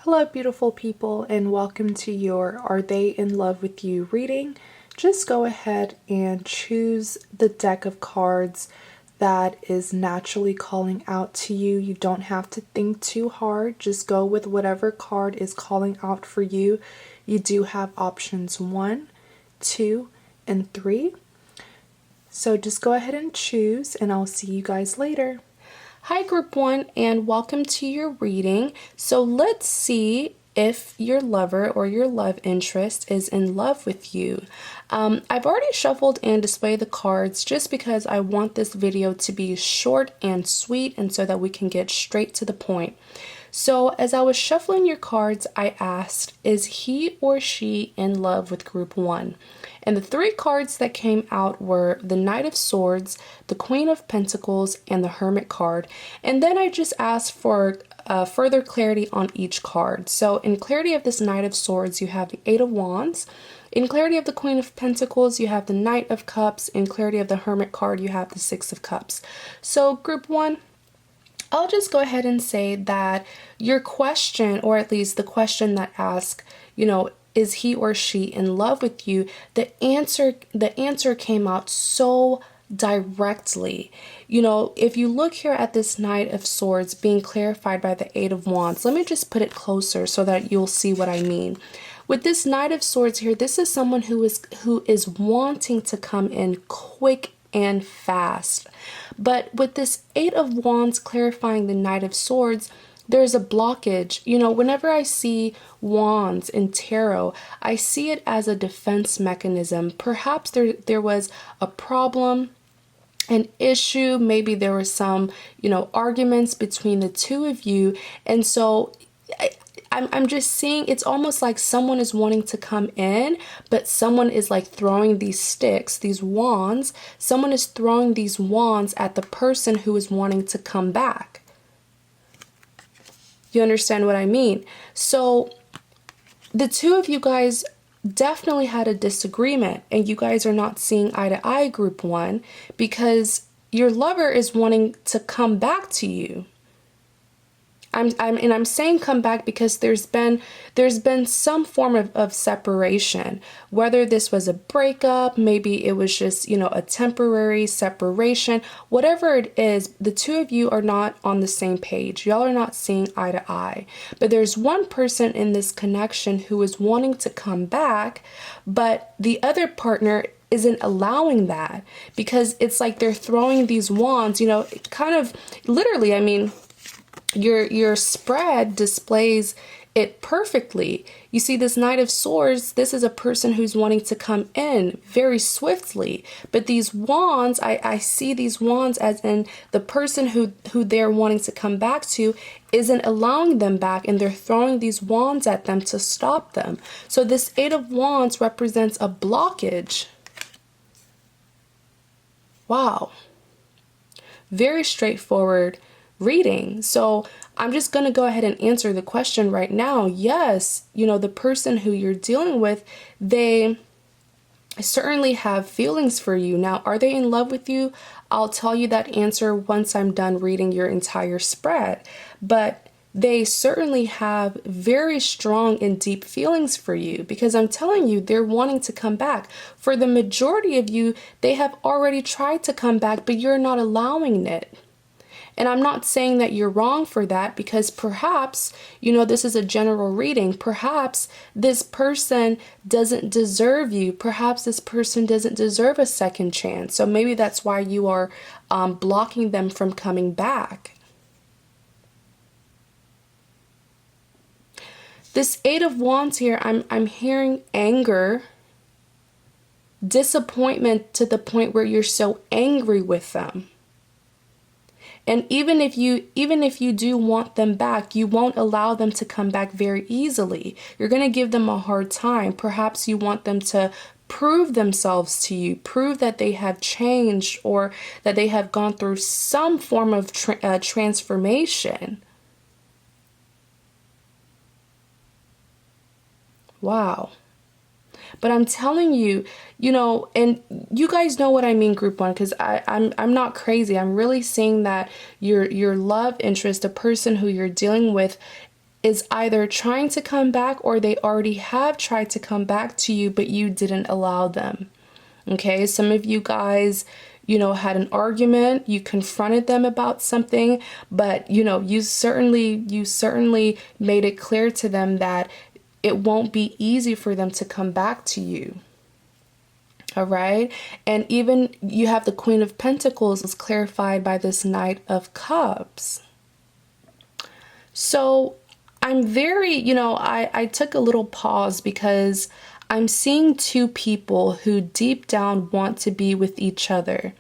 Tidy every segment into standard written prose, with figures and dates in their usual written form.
Hello, beautiful people, and welcome to your Are They in Love with You reading. Just go ahead and choose the deck of cards that is naturally calling out to you. You don't have to think too hard. Just go with whatever card is calling out for you. You do have options 1, 2, and 3. So just go ahead and choose, and I'll see you guys later. Hi group 1, and welcome to your reading. So let's see if your lover or your love interest is in love with you. I've already shuffled and displayed the cards just because I want this video to be short and sweet and so that we can get straight to the point. So as I was shuffling your cards, I asked, is he or she in love with group 1? And the 3 cards that came out were the Knight of Swords, the Queen of Pentacles, and the Hermit card. And then I just asked for further clarity on each card. So in clarity of this Knight of Swords, you have the 8 of Wands. In clarity of the Queen of Pentacles, you have the Knight of Cups. In clarity of the Hermit card, you have the 6 of Cups. So group 1, I'll just go ahead and say that your question, or at least the question that asks, is he or she in love with you? The answer came out so directly. If you look here at this Knight of Swords being clarified by the 8 of Wands, let me just put it closer so that you'll see what I mean. With this Knight of Swords here, this is someone who is wanting to come in quick and fast. But with this 8 of Wands clarifying the Knight of Swords, there's a blockage. Whenever I see wands in tarot, I see it as a defense mechanism. Perhaps there was a problem, an issue, maybe there was some, arguments between the two of you. And so I'm just seeing it's almost like someone is wanting to come in, but someone is like throwing these sticks, these wands. Someone is throwing these wands at the person who is wanting to come back. You understand what I mean? So the two of you guys definitely had a disagreement, and you guys are not seeing eye to eye, group 1, because your lover is wanting to come back to you. I'm saying come back because there's been some form of separation, whether this was a breakup, maybe it was just, a temporary separation, whatever it is, the two of you are not on the same page. Y'all are not seeing eye to eye. But there's one person in this connection who is wanting to come back, but the other partner isn't allowing that, because it's like they're throwing these wands, kind of literally, your spread displays it perfectly. You see this Knight of Swords, this is a person who's wanting to come in very swiftly. But these wands, I see these wands as in the person who they're wanting to come back to isn't allowing them back, and they're throwing these wands at them to stop them. So this 8 of Wands represents a blockage. Wow. Very straightforward reading. So I'm just going to go ahead and answer the question right now. Yes, the person who you're dealing with, they certainly have feelings for you. Now, are they in love with you? I'll tell you that answer once I'm done reading your entire spread. But they certainly have very strong and deep feelings for you, because I'm telling you, they're wanting to come back. For the majority of you, they have already tried to come back, but you're not allowing it. And I'm not saying that you're wrong for that, because perhaps, this is a general reading. Perhaps this person doesn't deserve you. Perhaps this person doesn't deserve a second chance. So maybe that's why you are blocking them from coming back. This 8 of Wands here, I'm hearing anger, disappointment to the point where you're so angry with them. And even if you do want them back, you won't allow them to come back very easily. You're going to give them a hard time. Perhaps you want them to prove themselves to you, prove that they have changed, or that they have gone through some form of transformation. Wow. But I'm telling you, and you guys know what I mean, group 1, because I'm not crazy. I'm really seeing that your love interest, the person who you're dealing with, is either trying to come back or they already have tried to come back to you, but you didn't allow them. Okay, some of you guys, had an argument, you confronted them about something, but you certainly made it clear to them that it won't be easy for them to come back to you. All right. And even you have the Queen of Pentacles is clarified by this Knight of Cups. So I'm very, I took a little pause because I'm seeing two people who deep down want to be with each other,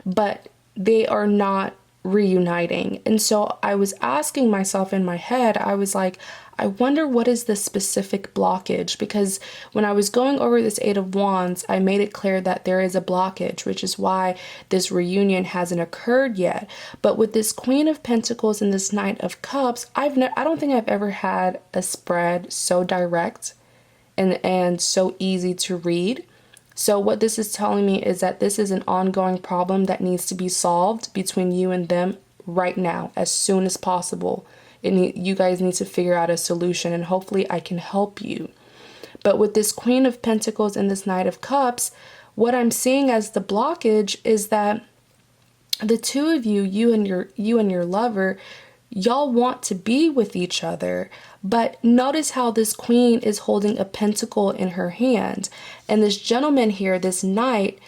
but they are not reuniting. And so I was asking myself in my head, I was like, I wonder what is the specific blockage, because when I was going over this Eight of Wands, I made it clear that there is a blockage, which is why this reunion hasn't occurred yet. But with this Queen of Pentacles and this Knight of Cups, I don't think I've ever had a spread so direct and so easy to read. So what this is telling me is that this is an ongoing problem that needs to be solved between you and them right now, as soon as possible. You guys need to figure out a solution, and hopefully I can help you. But with this Queen of Pentacles and this Knight of Cups, what I'm seeing as the blockage is that the two of you and your lover, y'all want to be with each other, but notice how this queen is holding a pentacle in her hand, and this gentleman here, this knight,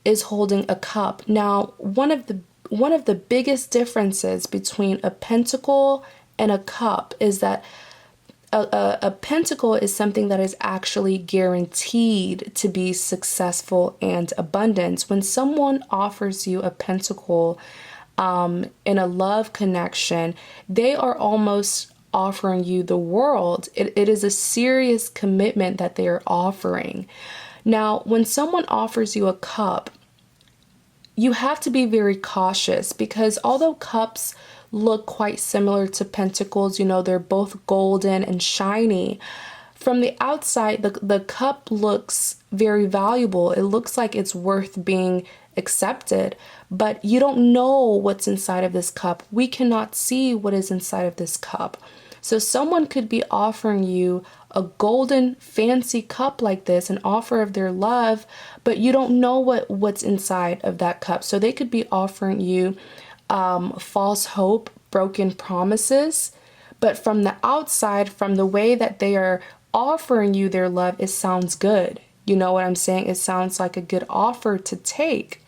is holding a cup. Now, one of the biggest differences between a pentacle and a cup is that a pentacle is something that is actually guaranteed to be successful and abundant. When someone offers you a pentacle in a love connection, they are almost offering you the world. It is a serious commitment that they are offering. Now, when someone offers you a cup, you have to be very cautious, because although cups look quite similar to pentacles, they're both golden and shiny. From the outside, the cup looks very valuable. It looks like it's worth being accepted, but you don't know what's inside of this cup. We cannot see what is inside of this cup. So someone could be offering you a golden fancy cup like this, an offer of their love, but you don't know what's inside of that cup. So they could be offering you false hope, broken promises, but from the outside, from the way that they are offering you their love, it sounds good. You know what I'm saying? It sounds like a good offer to take.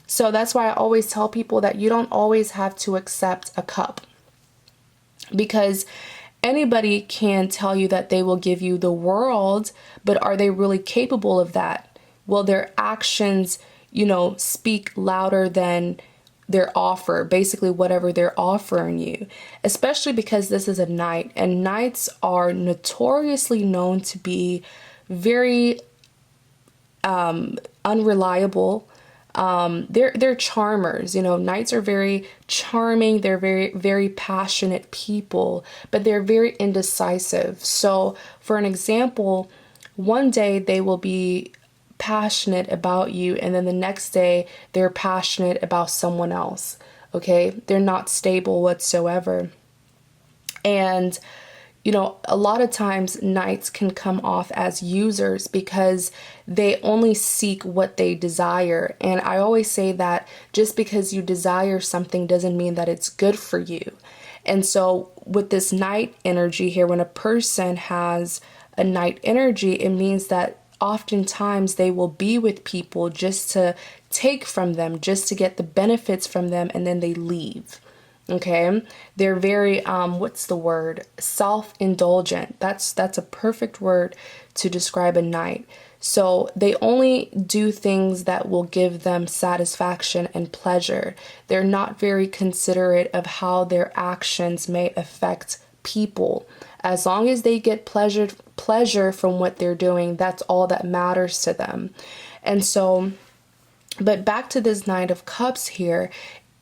So that's why I always tell people that you don't always have to accept a cup, because anybody can tell you that they will give you the world, but are they really capable of that? Will their actions, speak louder than their offer, basically whatever they're offering you, especially because this is a knight, and knights are notoriously known to be very unreliable. They're charmers. Knights are very charming. They're very, very passionate people, but they're very indecisive. So for an example, one day they will be passionate about you, and then the next day they're passionate about someone else. Okay, they're not stable whatsoever. And a lot of times knights can come off as users because they only seek what they desire. And I always say that just because you desire something doesn't mean that it's good for you. And so with this knight energy here, when a person has a knight energy, it means that oftentimes they will be with people just to take from them, just to get the benefits from them, and then they leave. Okay, they're very what's the word? Self-indulgent. That's a perfect word to describe a knight. So they only do things that will give them satisfaction and pleasure. They're not very considerate of how their actions may affect people. As long as they get pleasure from what they're doing, that's all that matters to them. And so, but back to this Knight of Cups here,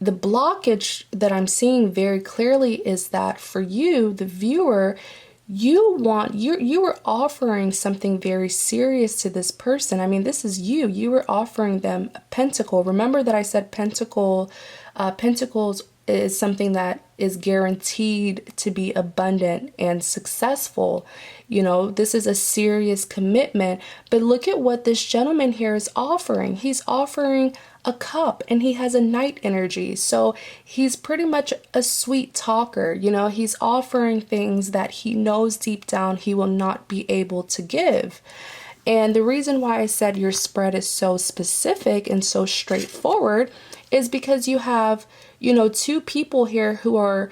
the blockage that I'm seeing very clearly is that for you, the viewer, you were offering something very serious to this person. I mean, this is you. You were offering them a pentacle. Remember that I said pentacles is something that is guaranteed to be abundant and successful. You know, this is a serious commitment. But look at what this gentleman here is offering. He's offering a cup, and he has a knight energy. So he's pretty much a sweet talker. You know, he's offering things that he knows deep down he will not be able to give. And the reason why I said your spread is so specific and so straightforward is because you have, you know, two people here who are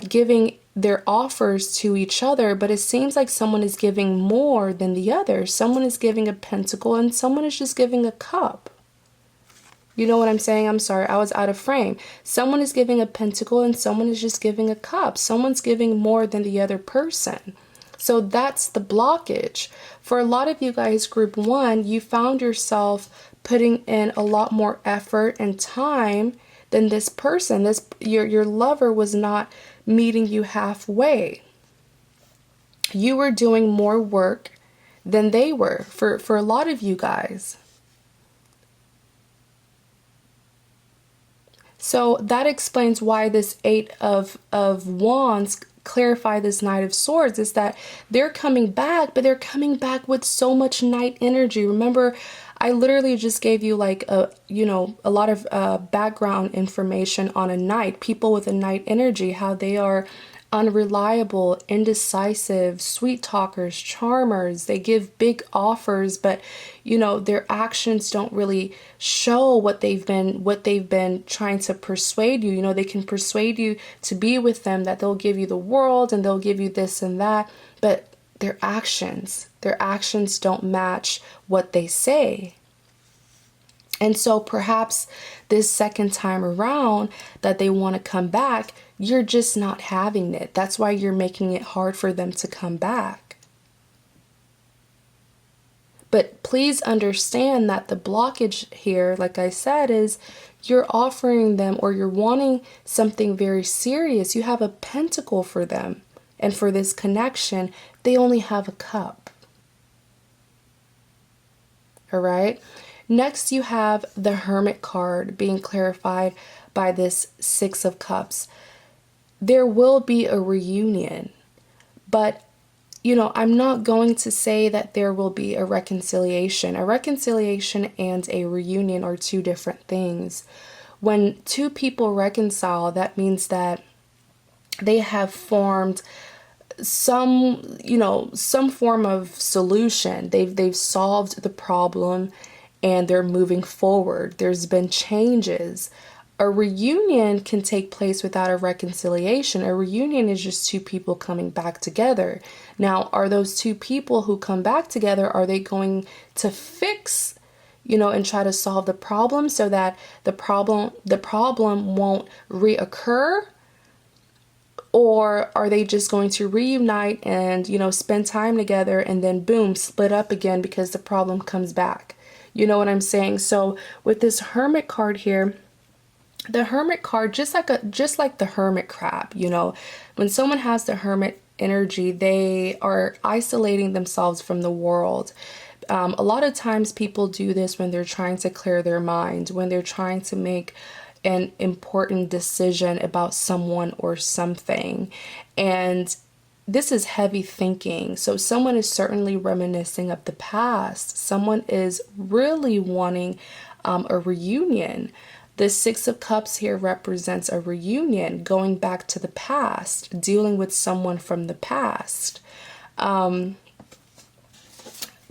giving their offers to each other, but it seems like someone is giving more than the other. Someone is giving a pentacle and someone is just giving a cup. You know what I'm saying? I'm sorry, I was out of frame. Someone is giving a pentacle and someone is just giving a cup. Someone's giving more than the other person. So that's the blockage. For a lot of you guys, group 1, you found yourself putting in a lot more effort and time than this person. Your lover was not meeting you halfway. You were doing more work than they were for a lot of you guys. So that explains why this 8 of Wands clarify this Knight of Swords, is that they're coming back, but they're coming back with so much Knight energy. Remember, I literally just gave you like a lot of background information on a Knight, people with a Knight energy, how they are unreliable, indecisive, sweet talkers, charmers. They give big offers, but you know, their actions don't really show what they've been trying to persuade you. You know, they can persuade you to be with them, that they'll give you the world and they'll give you this and that, but their actions don't match what they say. And so perhaps this second time around that they want to come back, you're just not having it. That's why you're making it hard for them to come back. But please understand that the blockage here, like I said, is you're offering them, or you're wanting something very serious. You have a pentacle for them. And for this connection, they only have a cup. All right. Next, you have the Hermit card being clarified by this 6 of Cups. There will be a reunion, but you know, I'm not going to say that there will be a reconciliation. A reconciliation and a reunion are two different things. When two people reconcile, that means that they have formed some form of solution. They've solved the problem and they're moving forward. There's been changes. A reunion can take place without a reconciliation. A reunion is just two people coming back together. Now, are those two people who come back together, are they going to fix, and try to solve the problem so that the problem won't reoccur? Or are they just going to reunite and, spend time together and then boom, split up again because the problem comes back? You know what I'm saying? So with this Hermit card here, the Hermit card, just like the hermit crab, when someone has the hermit energy, they are isolating themselves from the world. A lot of times people do this when they're trying to clear their mind, when they're trying to make an important decision about someone or something. And this is heavy thinking. So someone is certainly reminiscing of the past. Someone is really wanting a reunion. The 6 of Cups here represents a reunion, going back to the past, dealing with someone from the past. Let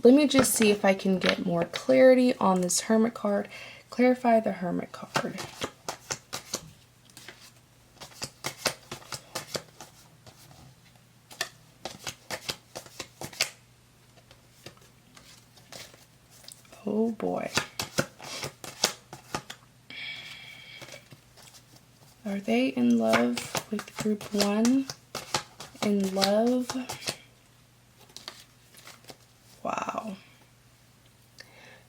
me just see if I can get more clarity on this Hermit card. Clarify the Hermit card. Oh boy. Are they in love with group 1? In love? Wow.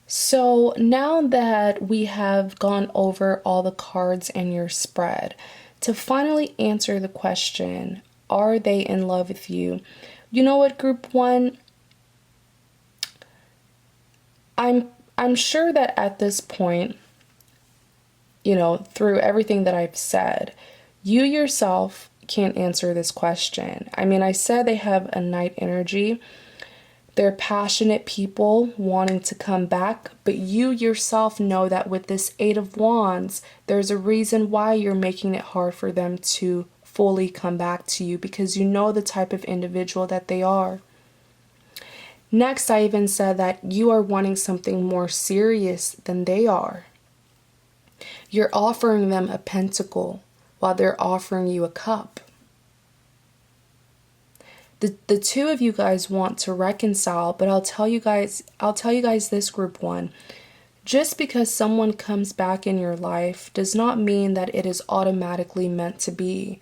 So now that we have gone over all the cards in your spread, to finally answer the question, are they in love with you? You know what, group 1? I'm sure that at this point, through everything that I've said, you yourself can't answer this question. I mean, I said they have a Knight energy. They're passionate people wanting to come back, but you yourself know that with this Eight of Wands, there's a reason why you're making it hard for them to fully come back to you, because you know the type of individual that they are. Next, I even said that you are wanting something more serious than they are. You're offering them a pentacle while they're offering you a cup. The two of you guys want to reconcile, but I'll tell you guys this, group one. Just because someone comes back in your life does not mean that it is automatically meant to be.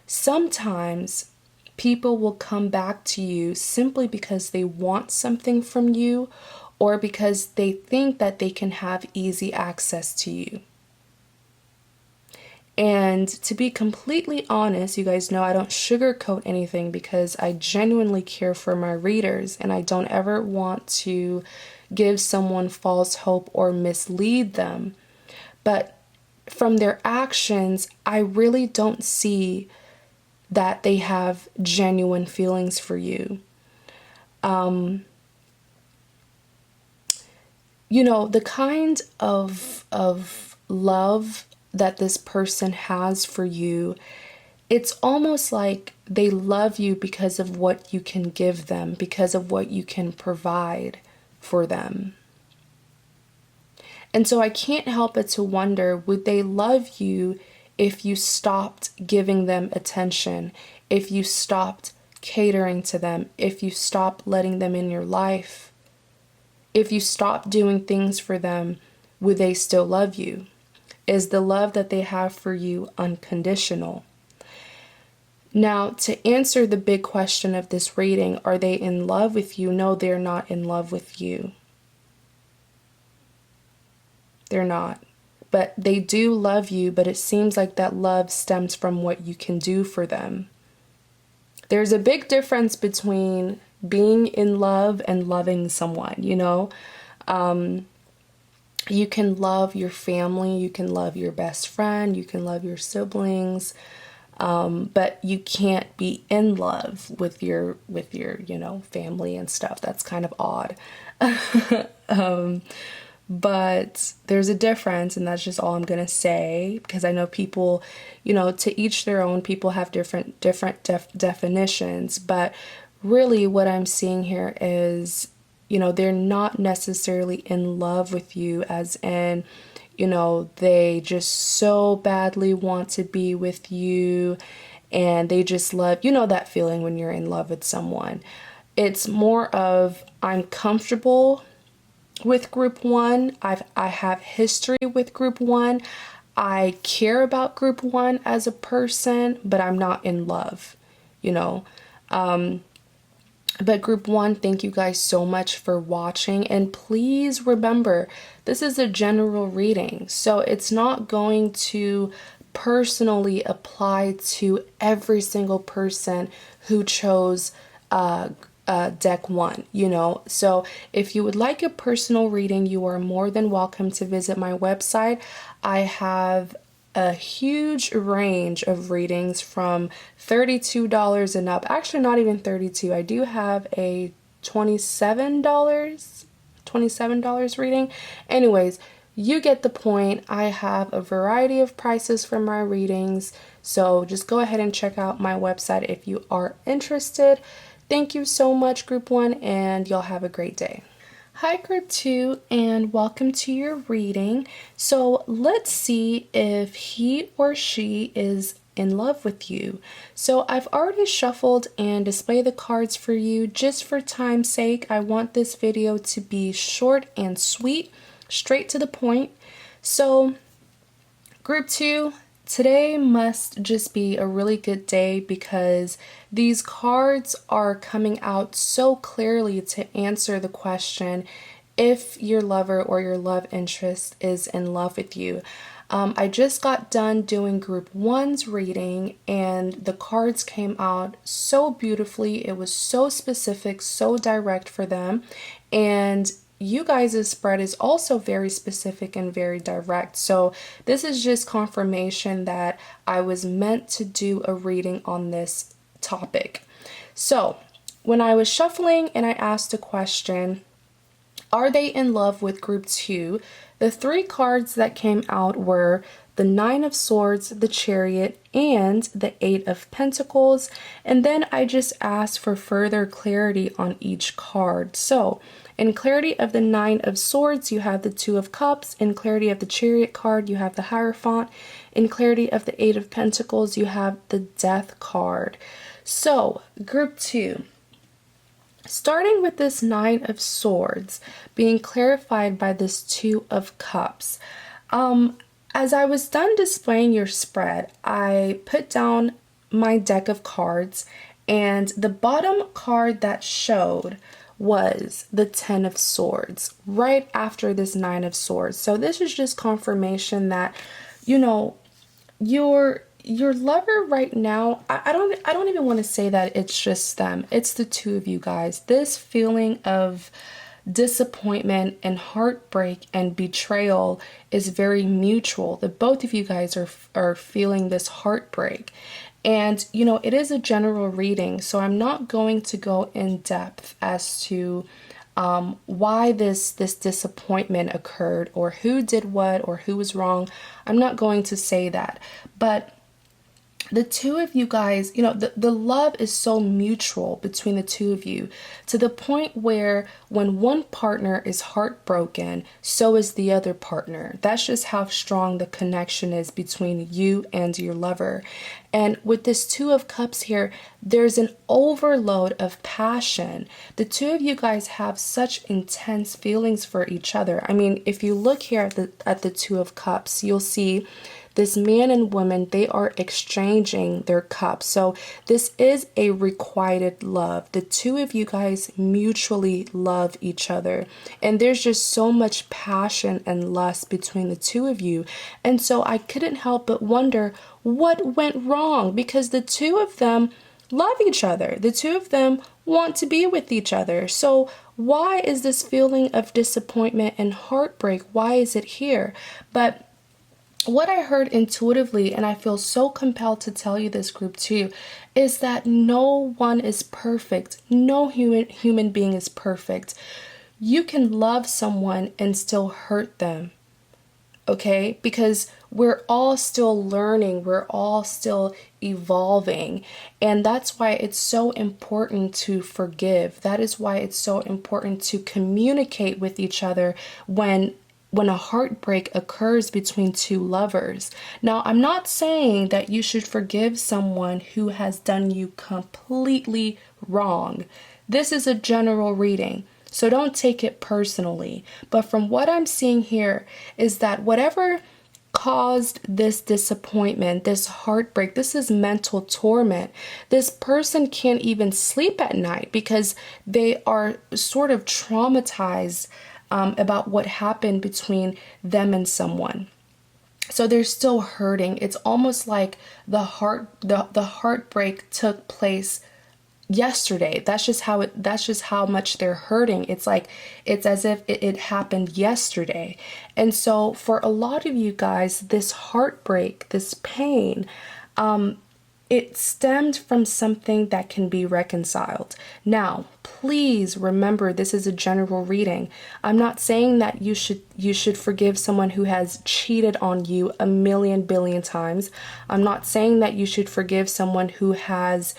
Sometimes people will come back to you simply because they want something from you, or because they think that they can have easy access to you. And to be completely honest, you guys know I don't sugarcoat anything, because I genuinely care for my readers and I don't ever want to give someone false hope or mislead them. But from their actions, I really don't see that they have genuine feelings for you. The kind of love that this person has for you, it's almost like they love you because of what you can give them, because of what you can provide for them. And so I can't help but to wonder, would they love you if you stopped giving them attention, if you stopped catering to them, if you stopped letting them in your life, if you stopped doing things for them? Would they still love you? Is the love that they have for you unconditional? Now, to answer the big question of this reading, are they in love with you? No, they're not in love with you. They're not. But they do love you, but it seems like that love stems from what you can do for them. There's a big difference between being in love and loving someone, You can love your family, you can love your best friend, you can love your siblings, but you can't be in love with your family and stuff. That's kind of odd. But there's a difference, and that's just all I'm gonna say, because I know people, to each their own. People have different definitions, but really what I'm seeing here is, they're not necessarily in love with you, as in, they just so badly want to be with you, and they just love, that feeling when you're in love with someone. It's more of, I'm comfortable with group one. I have history with group one. I care about group one as a person, but I'm not in love, But group one, thank you guys so much for watching. And please remember, this is a general reading, so it's not going to personally apply to every single person who chose deck one, So if you would like a personal reading, you are more than welcome to visit my website. I have a huge range of readings from $32 and up. Actually, not even 32. I do have a $27 reading. Anyways, you get the point. I have a variety of prices for my readings, so just go ahead and check out my website if you are interested. Thank you so much, group one, and y'all have a great day. Hi, group two, and welcome to your reading. So let's see if he or she is in love with you. So I've already shuffled and displayed the cards for you. Just for time's sake, I want this video to be short and sweet, straight to the point. So group two, today must just be a really good day, because these cards are coming out so clearly to answer the question if your lover or your love interest is in love with you. I just got done doing group one's reading, and the cards came out so beautifully. It was so specific, so direct for them, and you guys' spread is also very specific and very direct. So this is just confirmation that I was meant to do a reading on this topic. So when I was shuffling and I asked a question, are they in love with group 2? The 3 cards that came out were the Nine of Swords, the Chariot, and the Eight of Pentacles. And then I just asked for further clarity on each card. So in clarity of the Nine of Swords, you have the Two of Cups. In clarity of the Chariot card, you have the Hierophant. In clarity of the Eight of Pentacles, you have the Death card. So group 2. Starting with this Nine of Swords being clarified by this Two of Cups. As I was done displaying your spread, I put down my deck of cards, and the bottom card that showed was the Ten of Swords right after this Nine of Swords. So this is just confirmation that, you know, your lover right now, I don't even want to say that it's just them. It's the two of you guys. This feeling of disappointment and heartbreak and betrayal is very mutual. That both of you guys are feeling this heartbreak. And you know, it is a general reading, so I'm not going to go in depth as to why this disappointment occurred or who did what or who was wrong. I'm not going to say that. But the two of you guys, you know, the love is so mutual between the two of you to the point where when one partner is heartbroken, so is the other partner. That's just how strong the connection is between you and your lover. And with this Two of Cups here, there's an overload of passion. The two of you guys have such intense feelings for each other. I mean, if you look here at the Two of Cups, you'll see this man and woman, they are exchanging their cups. So this is a requited love. The two of you guys mutually love each other. And there's just so much passion and lust between the two of you. And so I couldn't help but wonder what went wrong, because the two of them love each other. The two of them want to be with each other. So why is this feeling of disappointment and heartbreak? Why is it here? But what I heard intuitively, and I feel so compelled to tell you this, group 2, is that no one is perfect. No human being is perfect. You can love someone and still hurt them, okay? Because we're all still learning. We're all still evolving. And that's why it's so important to forgive. That is why it's so important to communicate with each other when a heartbreak occurs between two lovers. Now, I'm not saying that you should forgive someone who has done you completely wrong. This is a general reading, so don't take it personally. But from what I'm seeing here is that whatever caused this disappointment, this heartbreak, this is mental torment. This person can't even sleep at night because they are sort of traumatized about what happened between them and someone. So they're still hurting. It's almost like the heartbreak took place yesterday. That's just how much they're hurting. It's like it's as if it happened yesterday. And so for a lot of you guys, this heartbreak, this pain, it stemmed from something that can be reconciled. Now, please remember, this is a general reading. I'm not saying that you should forgive someone who has cheated on you a million billion times. I'm not saying that you should forgive someone who has,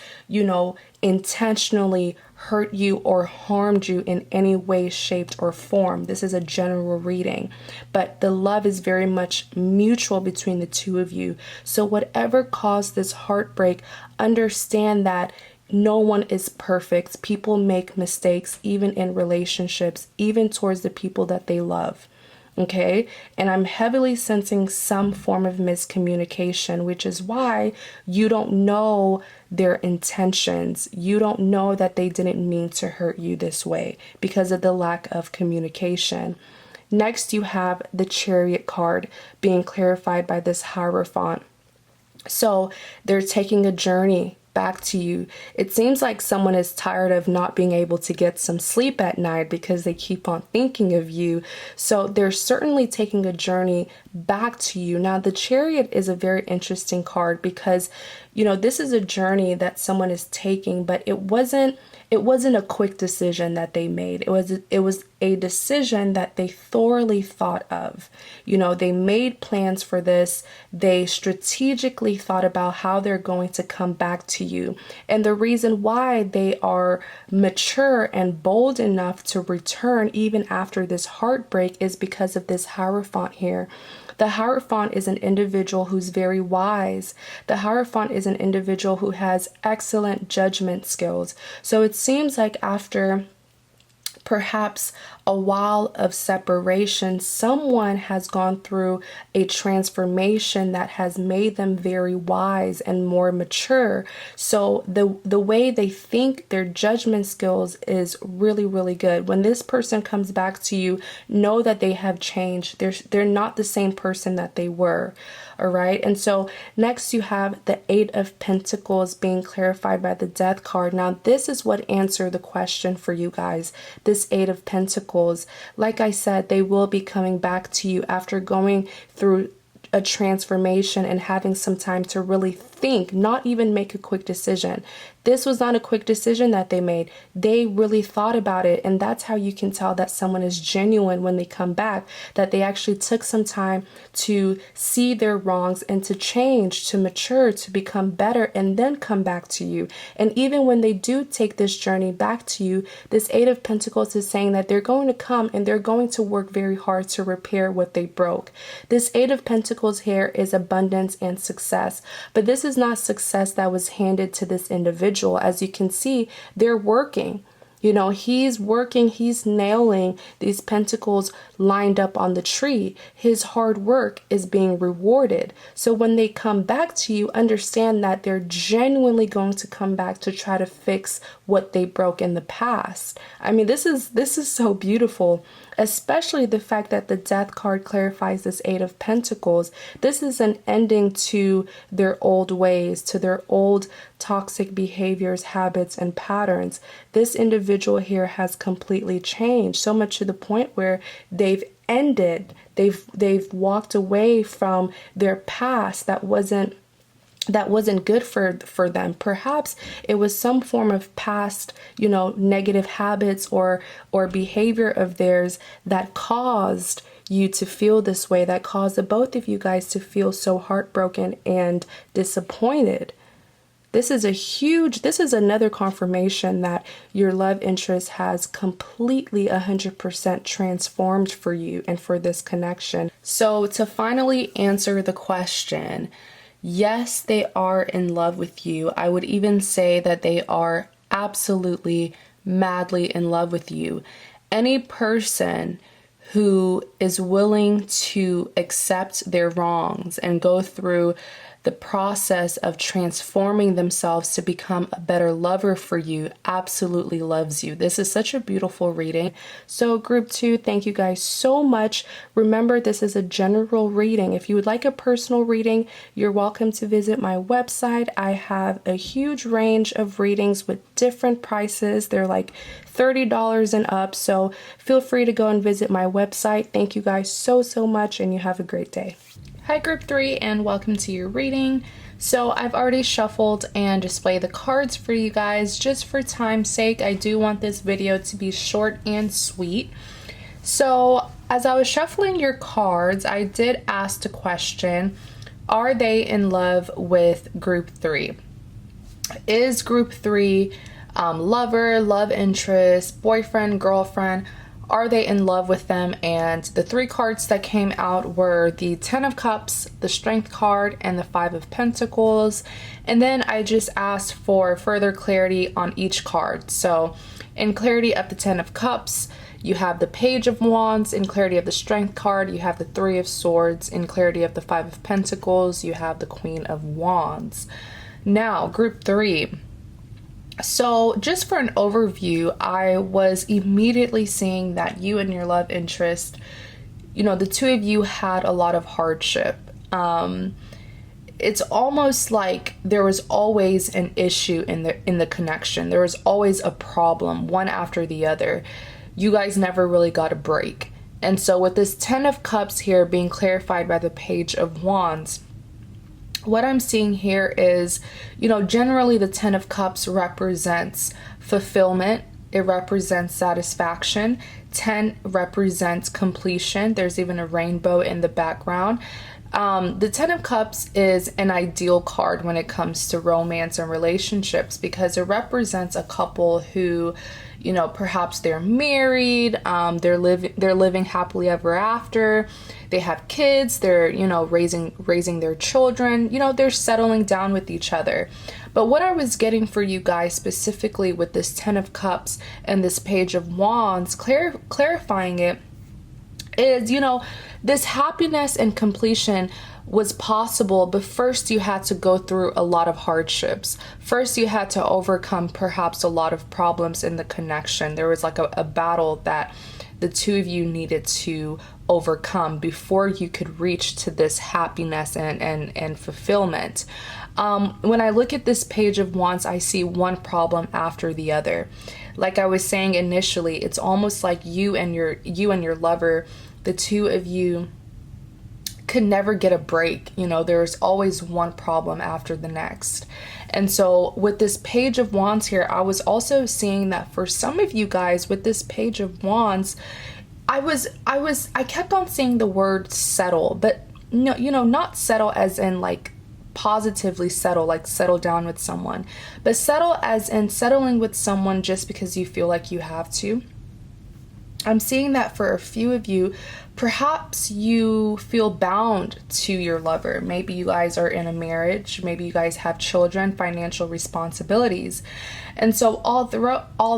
intentionally hurt you or harmed you in any way, shape, or form. This is a general reading, but the love is very much mutual between the two of you. So whatever caused this heartbreak, understand that no one is perfect. People make mistakes, even in relationships, even towards the people that they love. Okay, and I'm heavily sensing some form of miscommunication, which is why you don't know their intentions. You don't know that they didn't mean to hurt you this way because of the lack of communication. Next, you have the Chariot card being clarified by this Hierophant. So they're taking a journey back to you. It seems like someone is tired of not being able to get some sleep at night because they keep on thinking of you. So they're certainly taking a journey back to you. Now, the Chariot is a very interesting card because, this is a journey that someone is taking, but it wasn't a quick decision that they made. It was a decision that they thoroughly thought of. They made plans for this. They strategically thought about how they're going to come back to you. And the reason why they are mature and bold enough to return even after this heartbreak is because of this Hierophant here. The Hierophant is an individual who's very wise. The Hierophant is an individual who has excellent judgment skills. So it seems like after perhaps a while of separation, someone has gone through a transformation that has made them very wise and more mature. So the way they think, their judgment skills is really, really good. When this person comes back to you, know that they have changed. They're not the same person that they were. All right. And so next you have the Eight of Pentacles being clarified by the Death card. Now, this is what answered the question for you guys. This Eight of Pentacles, like I said, they will be coming back to you after going through a transformation and having some time to really think, not even make a quick decision. This was not a quick decision that they made. They really thought about it. And that's how you can tell that someone is genuine when they come back, that they actually took some time to see their wrongs and to change, to mature, to become better, and then come back to you. And even when they do take this journey back to you, this Eight of Pentacles is saying that they're going to come and they're going to work very hard to repair what they broke. This Eight of Pentacles here is abundance and success, but this is not success that was handed to this individual. As you can see, they're working. He's working, he's nailing these pentacles lined up on the tree. His hard work is being rewarded. So when they come back to you, understand that they're genuinely going to come back to try to fix what they broke in the past. I mean, this is so beautiful, especially the fact that the Death card clarifies this Eight of Pentacles. This is an ending to their old ways, to their old toxic behaviors, habits, and patterns. This individual here has completely changed, so much to the point where they've they've walked away from their past that wasn't good for them. Perhaps it was some form of past, negative habits or behavior of theirs that caused you to feel this way, that caused the both of you guys to feel so heartbroken and disappointed. This is another confirmation that your love interest has completely 100% transformed for you and for this connection. So to finally answer the question, yes, they are in love with you. I would even say that they are absolutely madly in love with you. Any person who is willing to accept their wrongs and go through the process of transforming themselves to become a better lover for you absolutely loves you. This is such a beautiful reading. So group 2, thank you guys so much. Remember, this is a general reading. If you would like a personal reading, you're welcome to visit my website. I have a huge range of readings with different prices. They're like $30 and up. So feel free to go and visit my website. Thank you guys so much, and you have a great day. Hi group 3, and welcome to your reading. So I've already shuffled and displayed the cards for you guys. Just for time's sake, I do want this video to be short and sweet. So as I was shuffling your cards, I did ask the question, are they in love with group 3? Is group 3 lover, love interest, boyfriend, girlfriend? Are they in love with them? And the 3 cards that came out were the Ten of Cups, the Strength card, and the Five of Pentacles. And then I just asked for further clarity on each card. So in clarity of the Ten of Cups, you have the Page of Wands. In clarity of the Strength card, you have the Three of Swords. In clarity of the Five of Pentacles, you have the Queen of Wands. Now, group 3. So just for an overview, I was immediately seeing that you and your love interest, the two of you had a lot of hardship. it's almost like there was always an issue in the connection. There was always a problem, one after the other. You guys never really got a break. And so with this 10 of Cups here being clarified by the Page of Wands, what I'm seeing here is, generally the 10 of Cups represents fulfillment. It represents satisfaction. 10 represents completion. There's even a rainbow in the background. The 10 of Cups is an ideal card when it comes to romance and relationships, because it represents a couple who, perhaps they're married, they're living happily ever after, they have kids, they're, raising their children, they're settling down with each other. But what I was getting for you guys specifically with this 10 of Cups and this Page of Wands, clarifying it, is, this happiness and completion was possible, but first you had to go through a lot of hardships. First you had to overcome perhaps a lot of problems in the connection. There was like a battle that the two of you needed to overcome before you could reach to this happiness and fulfillment. When I look at this Page of Wands, I see one problem after the other. Like I was saying initially, it's almost like you and your lover, the two of you could never get a break. There's always one problem after the next. And so with this Page of Wands here, I was also seeing that for some of you guys with this Page of Wands, I kept on saying the word settle, but no, not settle as in like positively settle, like settle down with someone, but settle as in settling with someone just because you feel like you have to. I'm seeing that for a few of you, perhaps you feel bound to your lover. Maybe you guys are in a marriage. Maybe you guys have children, financial responsibilities. And so although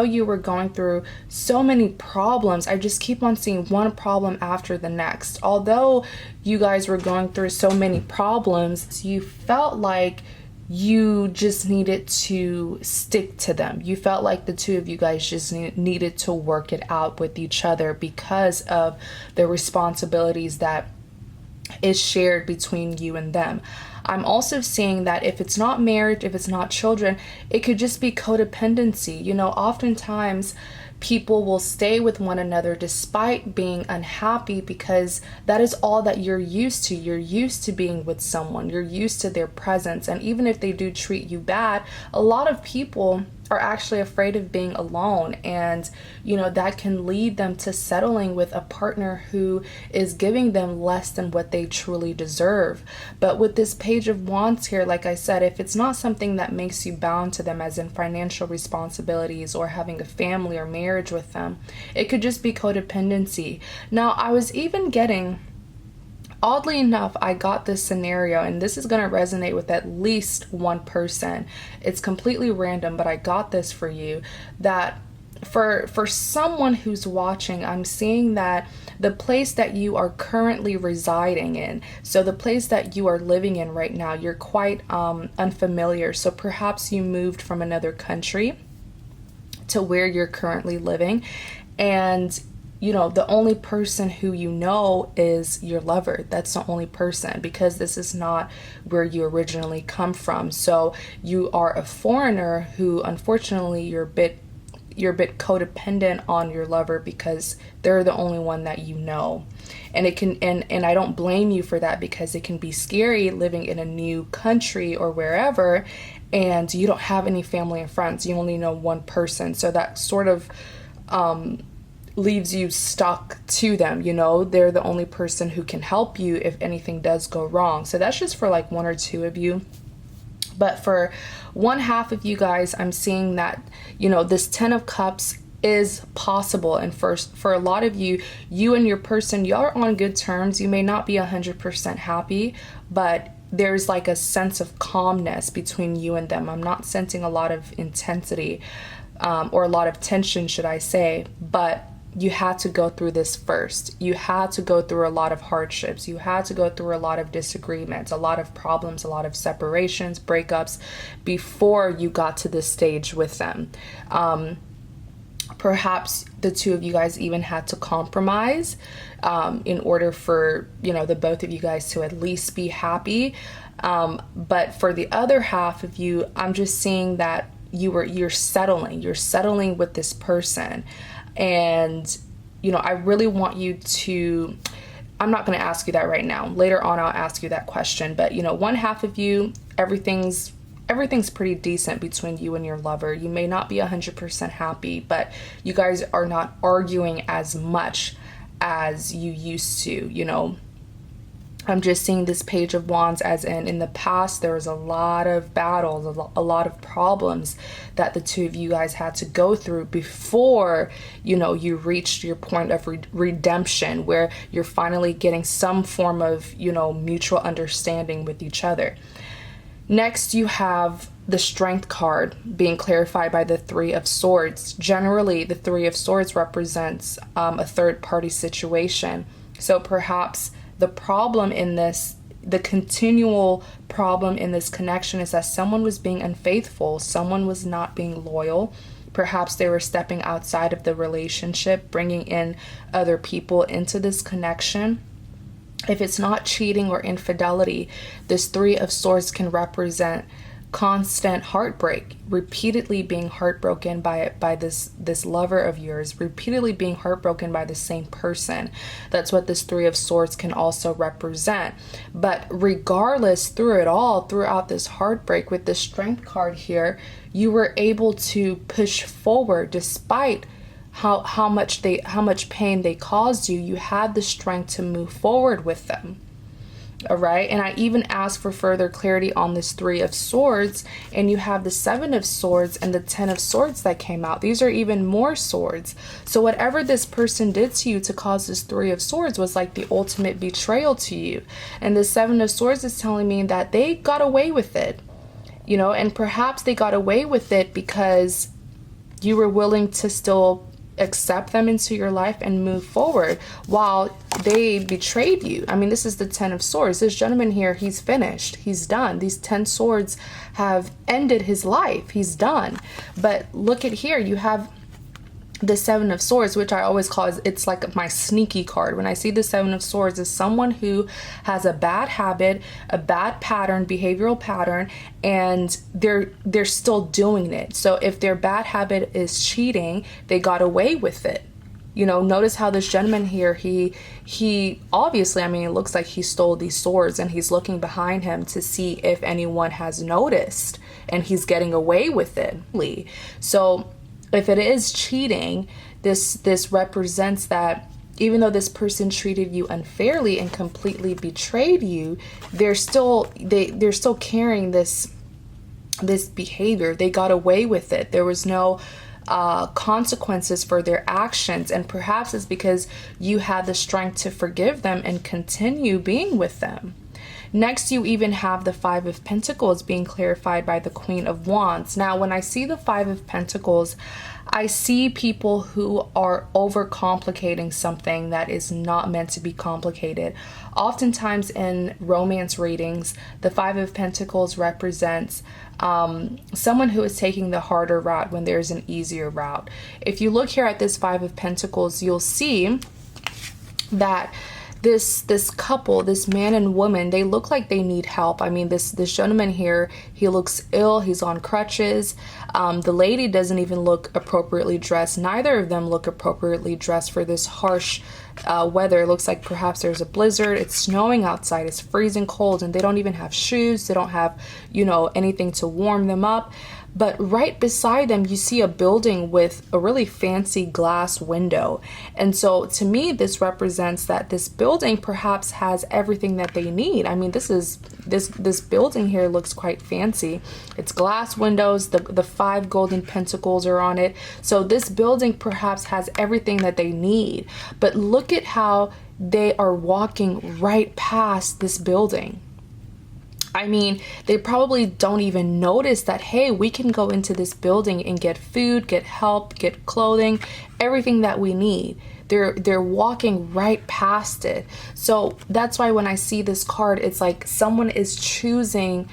you were going through so many problems, I just keep on seeing one problem after the next. Although you guys were going through so many problems, you felt like you just needed to stick to them. You felt like the two of you guys just needed to work it out with each other because of the responsibilities that is shared between you and them. I'm also seeing that if it's not marriage, if it's not children, it could just be codependency. Oftentimes people will stay with one another despite being unhappy because that is all that you're used to. You're used to being with someone. You're used to their presence. And even if they do treat you bad, a lot of people are actually afraid of being alone, and that can lead them to settling with a partner who is giving them less than what they truly deserve. But with this Page of Wands here, like I said, if it's not something that makes you bound to them, as in financial responsibilities or having a family or marriage with them, it could just be codependency. Now, I was even getting, oddly enough, I got this scenario, and this is going to resonate with at least one person. It's completely random, but I got this for you, that for someone who's watching, I'm seeing that the place that you are currently residing in, so the place that you are living in right now, you're quite unfamiliar. So perhaps you moved from another country to where you're currently living, and the only person who is your lover. That's the only person, because this is not where you originally come from. So you are a foreigner who, unfortunately, you're a bit codependent on your lover because they're the only one that you know. And it can, and I don't blame you for that, because it can be scary living in a new country or wherever, and you don't have any family and friends. You only know one person. So that sort of, leaves you stuck to them. They're the only person who can help you if anything does go wrong. So that's just for like one or two of you. But for one half of you guys, I'm seeing that, this 10 of Cups is possible. And for a lot of you, you and your person, you are on good terms. You may not be 100% happy, but there's like a sense of calmness between you and them. I'm not sensing a lot of intensity, or a lot of tension, should I say, but you had to go through this first. You had to go through a lot of hardships. You had to go through a lot of disagreements, a lot of problems, a lot of separations, breakups before you got to this stage with them. Perhaps the two of you guys even had to compromise in order for, the both of you guys to at least be happy. But for the other half of you, I'm just seeing that you're settling with this person. And, I really want you to, I'm not going to ask you that right now. Later on, I'll ask you that question. But, one half of you, everything's pretty decent between you and your lover. You may not be 100% happy, but you guys are not arguing as much as you used to. I'm just seeing this Page of Wands as in the past, there was a lot of battles, a lot of problems that the two of you guys had to go through before, you reached your point of redemption, where you're finally getting some form of, mutual understanding with each other. Next, you have the Strength card being clarified by the Three of Swords. Generally, the Three of Swords represents a third-party situation. So perhaps the problem in this, the continual problem in this connection is that someone was being unfaithful, someone was not being loyal. Perhaps they were stepping outside of the relationship, bringing in other people into this connection. If it's not cheating or infidelity, this Three of Swords can represent constant heartbreak, repeatedly being heartbroken by this lover of yours, repeatedly being heartbroken by the same person. That's what this Three of Swords can also represent. But regardless, through it all, throughout this heartbreak, with the Strength card here, you were able to push forward despite how much pain they caused you. You had the strength to move forward with them. All right. And I even asked for further clarity on this Three of Swords, and you have the Seven of Swords and the Ten of Swords that came out. These are even more swords. So whatever this person did to you to cause this Three of Swords was like the ultimate betrayal to you. And the Seven of Swords is telling me that they got away with it, and perhaps they got away with it because you were willing to still accept them into your life and move forward while they betrayed you. I mean, this is the Ten of Swords. This gentleman here, he's finished. He's done. These 10 swords have ended his life. He's done. But look at here. You have the Seven of Swords, which I always call, it's like my sneaky card. When I see the Seven of Swords, is someone who has a bad habit, a bad pattern, behavioral pattern, and they're still doing it. So if their bad habit is cheating, they got away with it. Notice how this gentleman here, he obviously, I mean, it looks like he stole these swords, and he's looking behind him to see if anyone has noticed, and he's getting away with it. So if it is cheating, this represents that even though this person treated you unfairly and completely betrayed you, they're still carrying this behavior. They got away with it. There was no consequences for their actions, and perhaps it's because you had the strength to forgive them and continue being with them. Next, you even have the Five of Pentacles being clarified by the Queen of Wands. Now, when I see the Five of Pentacles, I see people who are overcomplicating something that is not meant to be complicated. Oftentimes in romance readings, the Five of Pentacles represents someone who is taking the harder route when there's an easier route. If you look here at this Five of Pentacles, you'll see that this couple, this man and woman, they look like they need help. I mean, this gentleman here, he looks ill. He's on crutches. The lady doesn't even look appropriately dressed. Neither of them look appropriately dressed for this harsh weather. It looks like perhaps there's a blizzard. It's snowing outside. It's freezing cold, and they don't even have shoes. They don't have, anything to warm them up. But right beside them, you see a building with a really fancy glass window. And so to me, this represents that this building perhaps has everything that they need. I mean, this building here looks quite fancy. It's glass windows, the 5 golden pentacles are on it. So this building perhaps has everything that they need. But look at how they are walking right past this building. I mean, they probably don't even notice that, hey, we can go into this building and get food, get help, get clothing, everything that we need. They're walking right past it. So that's why when I see this card, it's like someone is choosing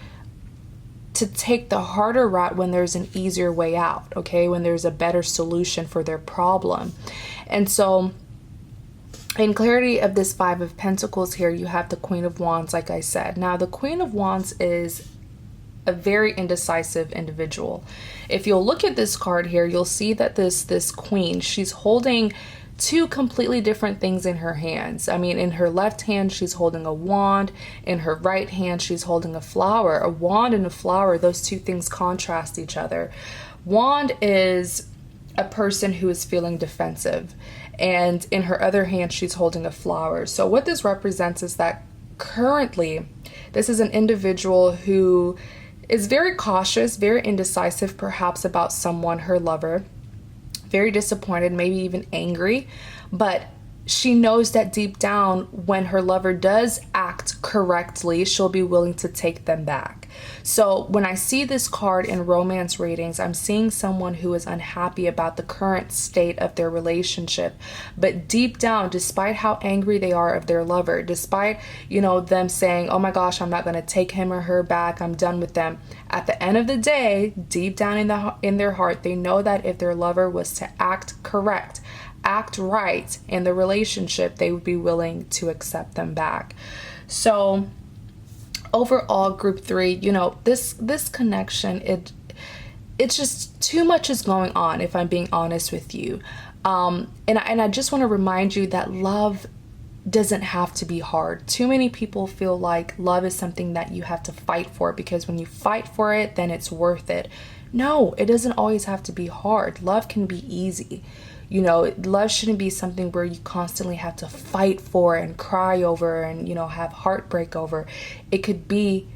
to take the harder route when there's an easier way out, okay? When there's a better solution for their problem. And so in clarity of this Five of Pentacles here, you have the Queen of Wands, like I said. Now, the Queen of Wands is a very indecisive individual. If you'll look at this card here, you'll see that this queen, she's holding two completely different things in her hands. I mean, in her left hand, she's holding a wand. In her right hand, she's holding a flower. A wand and a flower, those two things contrast each other. Wand is a person who is feeling defensive, and in her other hand, she's holding a flower. So what this represents is that currently, this is an individual who is very cautious, very indecisive, perhaps about someone, her lover, very disappointed, maybe even angry, but she knows that deep down, when her lover does act correctly, she'll be willing to take them back. So when I see this card in romance readings, I'm seeing someone who is unhappy about the current state of their relationship. But deep down, despite how angry they are of their lover, despite, them saying, oh my gosh, I'm not going to take him or her back, I'm done with them. At the end of the day, deep down in their heart, they know that if their lover was to act correct, act right in the relationship, they would be willing to accept them back. So overall, group 3, this connection, it's just too much is going on, if I'm being honest with you. And I just want to remind you that love doesn't have to be hard. Too many people feel like love is something that you have to fight for, because when you fight for it, then it's worth it. No, it doesn't always have to be hard. Love can be easy. Love shouldn't be something where you constantly have to fight for and cry over and, have heartbreak over. It could be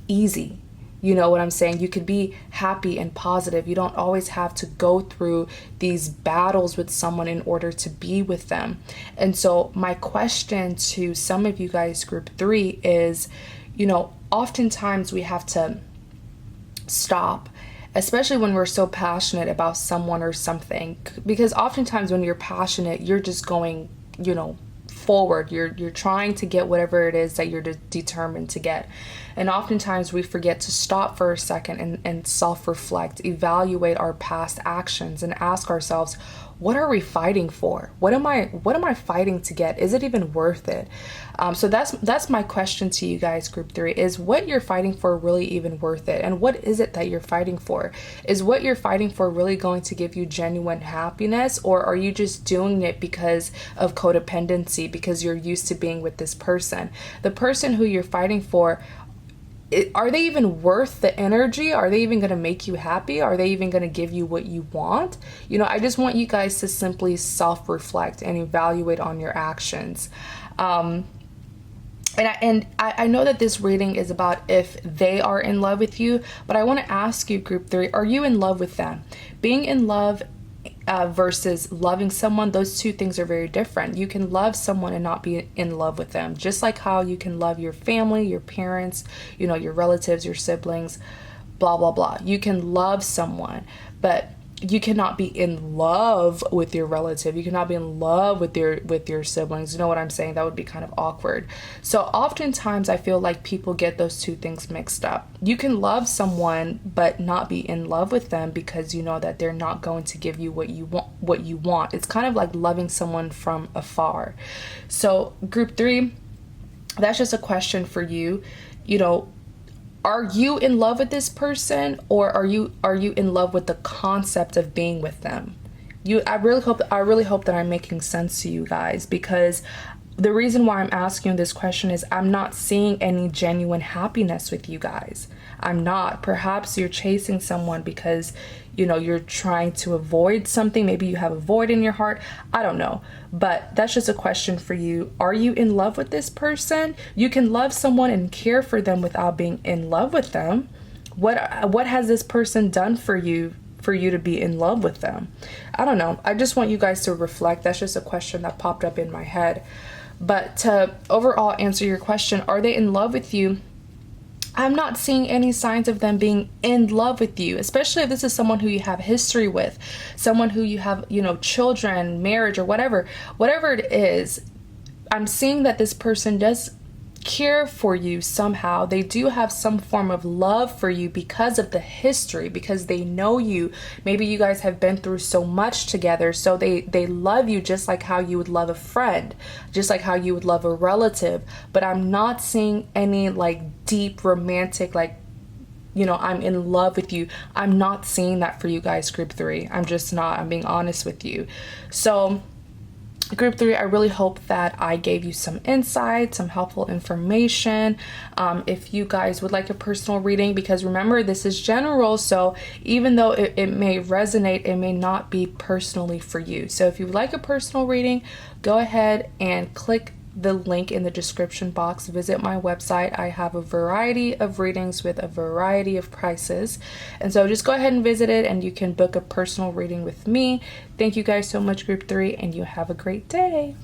easy. You know what I'm saying? You could be happy and positive. You don't always have to go through these battles with someone in order to be with them. And so my question to some of you guys, group 3, is, oftentimes we have to stop, especially when we're so passionate about someone or something, because oftentimes when you're passionate, you're just going, forward. You're trying to get whatever it is that you're determined to get. And oftentimes we forget to stop for a second and self-reflect, evaluate our past actions, and ask ourselves, what are we fighting for? What am I fighting to get? Is it even worth it? So that's my question to you guys, group 3, is what you're fighting for really even worth it? And what is it that you're fighting for? Is what you're fighting for really going to give you genuine happiness, or are you just doing it because of codependency, because you're used to being with this person? The person who you're fighting for, are they even worth the energy? Are they even going to make you happy? Are they even going to give you what you want? I just want you guys to simply self-reflect and evaluate on your actions. And I know that this reading is about if they are in love with you, but I want to ask you, group 3, are you in love with them? Being in love versus loving someone, those two things are very different. You can love someone and not be in love with them, just like how you can love your family, your parents, your relatives, your siblings, blah blah blah. You can love someone, but you cannot be in love with your relative. You cannot be in love with your siblings. You know what I'm saying? That would be kind of awkward. So oftentimes I feel like people get those two things mixed up. You can love someone but not be in love with them because you know that they're not going to give you what you want. It's kind of like loving someone from afar. So group 3, that's just a question for you. Are you in love with this person, or are you in love with the concept of being with them? I really hope that I'm making sense to you guys, because the reason why I'm asking you this question is I'm not seeing any genuine happiness with you guys. I'm not. Perhaps you're chasing someone because you're trying to avoid something. Maybe you have a void in your heart. I don't know. But that's just a question for you. Are you in love with this person? You can love someone and care for them without being in love with them. What has this person done for you to be in love with them? I don't know. I just want you guys to reflect. That's just a question that popped up in my head. But to overall answer your question, are they in love with you? I'm not seeing any signs of them being in love with you, especially if this is someone who you have history with, someone who you have, children, marriage, or whatever it is. I'm seeing that this person does care for you somehow. They do have some form of love for you because of the history, because they know you. Maybe you guys have been through so much together, so they love you just like how you would love a friend, just like how you would love a relative. But I'm not seeing any like deep romantic, like, you know, I'm in love with you. I'm not seeing that for you guys, group 3. I'm just not. I'm being honest with you. So group 3, I really hope that I gave you some insight, some helpful information. If you guys would like a personal reading, because remember, this is general, so even though it may resonate, it may not be personally for you. So if you would like a personal reading, go ahead and click the link in the description box. Visit my website. I have a variety of readings with a variety of prices, and so just go ahead and visit it, and you can book a personal reading with me. Thank you guys so much, group 3, and you have a great day.